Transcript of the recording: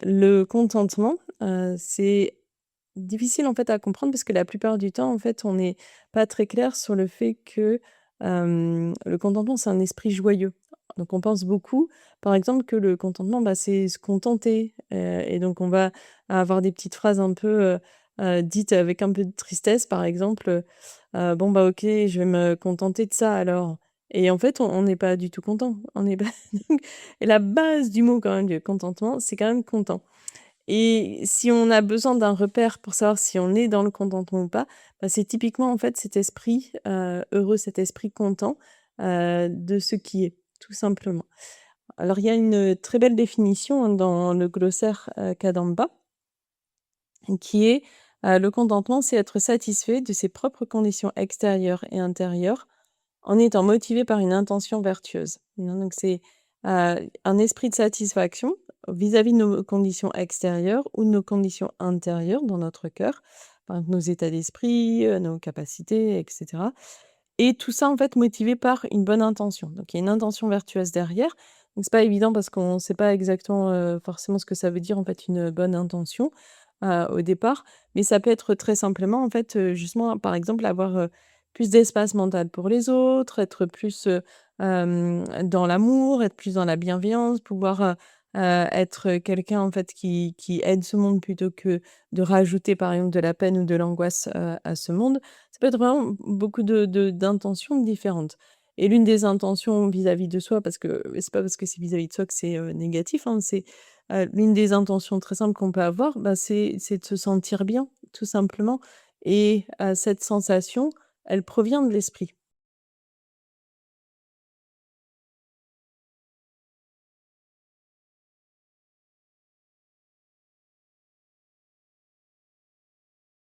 Le contentement, c'est difficile, en fait, à comprendre parce que la plupart du temps, en fait, on n'est pas très clair sur le fait que, le contentement, c'est un esprit joyeux. Donc on pense beaucoup, par exemple, que le contentement, bah, c'est se contenter, et donc on va avoir des petites phrases un peu, dites avec un peu de tristesse, par exemple, «Bon, bah, OK, je vais me contenter de ça alors», et en fait, on n'est pas du tout content. On n'est pas donc et la base du mot quand même du contentement, c'est quand même content. Et si on a besoin d'un repère pour savoir si on est dans le contentement ou pas, bah, c'est typiquement, en fait, cet esprit, heureux, cet esprit content, de ce qui est, tout simplement. Alors il y a une, très belle définition, hein, dans le glossaire, Kadamba, qui est, le contentement, c'est être satisfait de ses propres conditions extérieures et intérieures en étant motivé par une intention vertueuse. Donc c'est, un esprit de satisfaction vis-à-vis de nos conditions extérieures ou de nos conditions intérieures dans notre cœur, par exemple nos états d'esprit, nos capacités et cetera, et tout ça, en fait, motivé par une bonne intention. Donc il y a une intention vertueuse derrière. Donc c'est pas évident parce qu'on ne sait pas exactement, forcément ce que ça veut dire, en fait, une bonne intention, au départ. Mais ça peut être très simplement, en fait, justement, par exemple, avoir, plus d'espace mental pour les autres, être plus, dans l'amour, être plus dans la bienveillance, pouvoir, être quelqu'un, en fait, qui aide ce monde plutôt que de rajouter, par exemple, de la peine ou de l'angoisse, à ce monde. Ça peut être vraiment beaucoup d'intentions différentes, et l'une des intentions vis-à-vis de soi, parce que c'est pas parce que c'est vis-à-vis de soi que c'est, négatif, hein, c'est, l'une des intentions très simples qu'on peut avoir, bah, c'est de se sentir bien, tout simplement, et cette sensation, elle provient de l'esprit.